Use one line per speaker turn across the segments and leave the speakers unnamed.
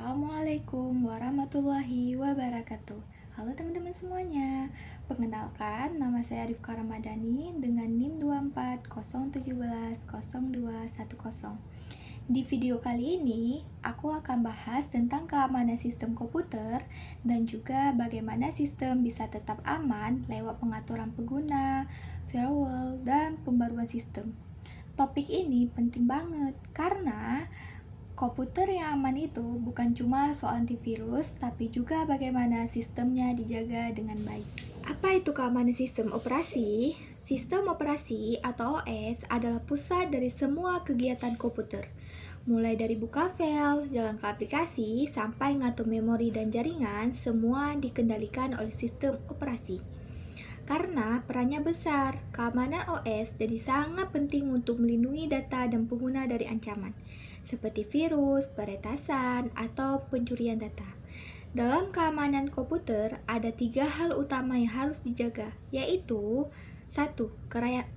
Assalamualaikum warahmatullahi wabarakatuh. Halo teman-teman semuanya. Perkenalkan, nama saya Rifka Ramadhani dengan NIM 240170210. Di video kali ini, aku akan bahas tentang keamanan sistem komputer dan juga bagaimana sistem bisa tetap aman lewat pengaturan pengguna, firewall, dan pembaruan sistem. Topik ini penting banget karena komputer yang aman itu bukan cuma soal antivirus, tapi juga bagaimana sistemnya dijaga dengan baik. Apa itu keamanan sistem operasi? Sistem operasi atau OS adalah pusat dari semua kegiatan komputer. Mulai dari buka file, jalan ke aplikasi, sampai ngatur memori dan jaringan, semua dikendalikan oleh sistem operasi. Karena perannya besar, keamanan OS jadi sangat penting untuk melindungi data dan pengguna dari ancaman, seperti virus, peretasan, atau pencurian data. Dalam keamanan komputer, ada 3 hal utama yang harus dijaga, yaitu 1.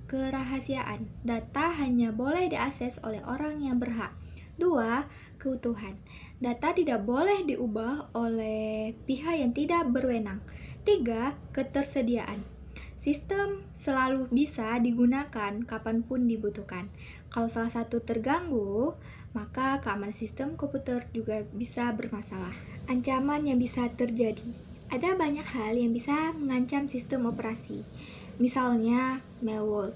Kerahasiaan. Data hanya boleh diakses oleh orang yang berhak. 2. Keutuhan. Data tidak boleh diubah oleh pihak yang tidak berwenang. 3. Ketersediaan. Sistem selalu bisa digunakan kapanpun dibutuhkan. Kalau salah satu terganggu, maka keamanan sistem komputer juga bisa bermasalah. Ancaman yang bisa terjadi. Ada banyak hal yang bisa mengancam sistem operasi. Misalnya, malware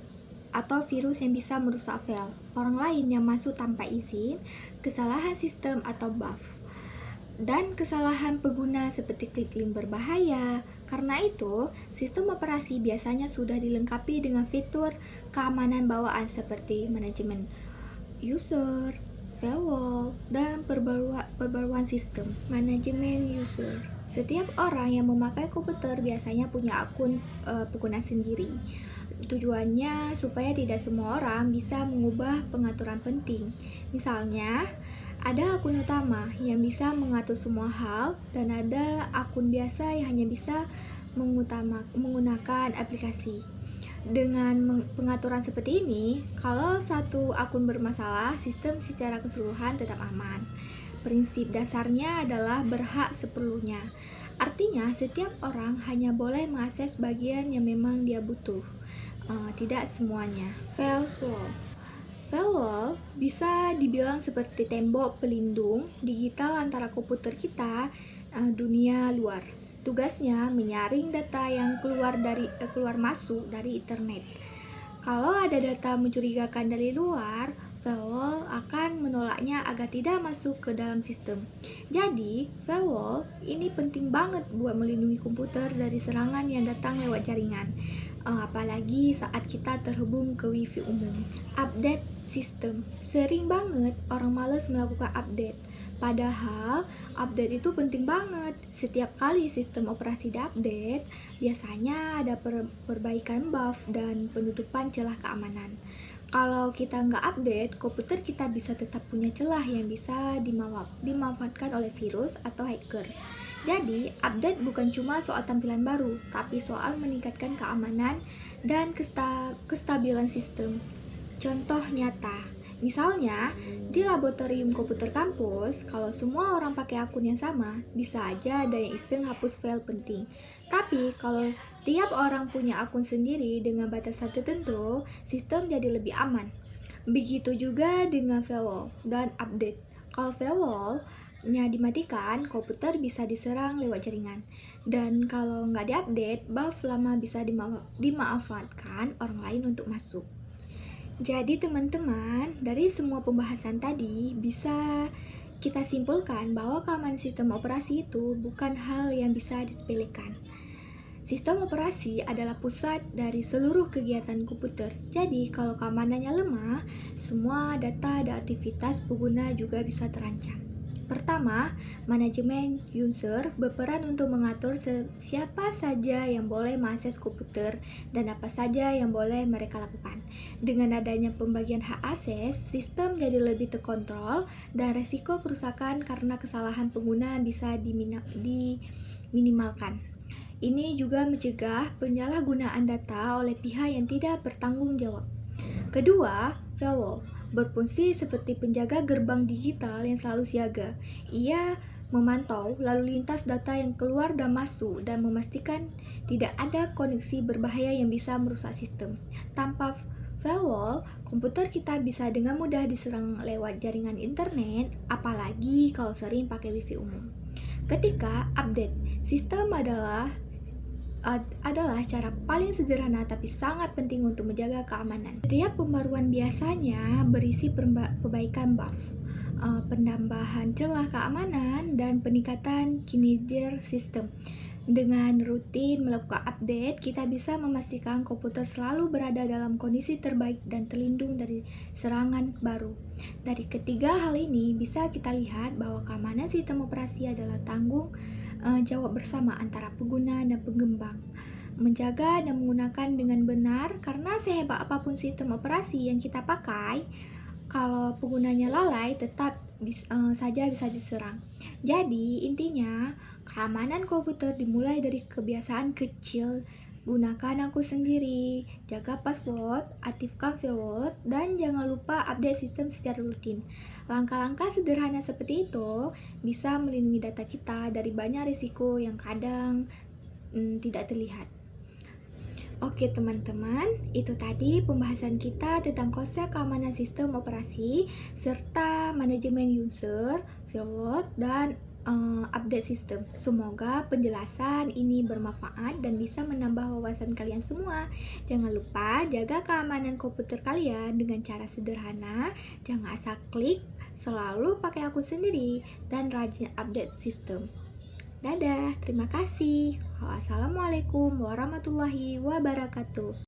atau virus yang bisa merusak file, orang lain yang masuk tanpa izin, kesalahan sistem atau bug, dan kesalahan pengguna seperti klik link berbahaya. Karena itu, sistem operasi biasanya sudah dilengkapi dengan fitur keamanan bawaan seperti manajemen user, firewall, dan perbaruan sistem. Manajemen user. Setiap orang yang memakai komputer biasanya punya akun pengguna sendiri. Tujuannya supaya tidak semua orang bisa mengubah pengaturan penting. Misalnya, ada akun utama yang bisa mengatur semua hal, dan ada akun biasa yang hanya bisa menggunakan aplikasi. Dengan pengaturan seperti ini, kalau satu akun bermasalah, sistem secara keseluruhan tetap aman. Prinsip dasarnya adalah berhak seperlunya. Artinya, setiap orang hanya boleh mengakses bagian yang memang dia butuh, tidak semuanya. Firewall. Firewall bisa dibilang seperti tembok pelindung digital antara komputer kita dunia luar. Tugasnya menyaring data yang keluar masuk dari internet. Kalau ada data mencurigakan dari luar, firewall akan menolaknya agar tidak masuk ke dalam sistem. Jadi, firewall ini penting banget buat melindungi komputer dari serangan yang datang lewat jaringan. Apalagi saat kita terhubung ke wifi umum. Update sistem. Sering banget orang malas melakukan update. Padahal update itu penting banget. Setiap kali sistem operasi diupdate, biasanya ada perbaikan bug dan penutupan celah keamanan. Kalau kita nggak update, komputer kita bisa tetap punya celah yang bisa dimanfaatkan oleh virus atau hacker. Jadi, update bukan cuma soal tampilan baru, tapi soal meningkatkan keamanan dan kestabilan sistem. Contoh nyata, misalnya di laboratorium komputer kampus, kalau semua orang pakai akun yang sama, bisa aja ada yang iseng hapus file penting. Tapi kalau tiap orang punya akun sendiri dengan batasan tertentu, sistem jadi lebih aman. Begitu juga dengan firewall dan update. Kalau firewall-nya dimatikan, komputer bisa diserang lewat jaringan. Dan kalau nggak diupdate, bug lama bisa dimanfaatkan orang lain untuk masuk. Jadi teman-teman, dari semua pembahasan tadi bisa kita simpulkan bahwa keamanan sistem operasi itu bukan hal yang bisa disepelekan. Sistem operasi adalah pusat dari seluruh kegiatan komputer. Jadi, kalau keamanannya lemah, semua data dan aktivitas pengguna juga bisa terancam. Pertama, manajemen user berperan untuk mengatur siapa saja yang boleh mengakses komputer dan apa saja yang boleh mereka lakukan. Dengan adanya pembagian hak akses, sistem jadi lebih terkontrol dan resiko kerusakan karena kesalahan pengguna bisa diminimalkan. Ini juga mencegah penyalahgunaan data oleh pihak yang tidak bertanggung jawab. Kedua, firewall berfungsi seperti penjaga gerbang digital yang selalu siaga. Ia memantau lalu lintas data yang keluar dan masuk, dan memastikan tidak ada koneksi berbahaya yang bisa merusak sistem. Tanpa firewall, komputer kita bisa dengan mudah diserang lewat jaringan internet, apalagi kalau sering pakai wifi umum. Ketika update sistem adalah cara paling sederhana tapi sangat penting untuk menjaga keamanan. Setiap pembaruan biasanya berisi perbaikan buff, penambahan celah keamanan, dan peningkatan kinerja sistem. Dengan rutin melakukan update, kita bisa memastikan komputer selalu berada dalam kondisi terbaik dan terlindung dari serangan baru. Dari ketiga hal ini, bisa kita lihat bahwa keamanan sistem operasi adalah tanggung jawab bersama antara pengguna dan pengembang. Menjaga dan menggunakan dengan benar, karena sehebat apapun sistem operasi yang kita pakai, kalau penggunanya lalai tetap saja bisa diserang. Jadi intinya, keamanan komputer dimulai dari kebiasaan kecil. Gunakan akun sendiri, jaga password, aktifkan firewall, dan jangan lupa update sistem secara rutin. Langkah-langkah sederhana seperti itu bisa melindungi data kita dari banyak risiko yang kadang tidak terlihat. Oke teman-teman, itu tadi pembahasan kita tentang konsep keamanan sistem operasi serta manajemen user, firewall, dan update sistem. Semoga penjelasan ini bermanfaat dan bisa menambah wawasan kalian semua. Jangan lupa jaga keamanan komputer kalian dengan cara sederhana, jangan asal klik, selalu pakai akun sendiri, dan rajin update sistem. Dadah, terima kasih. Wassalamualaikum warahmatullahi wabarakatuh.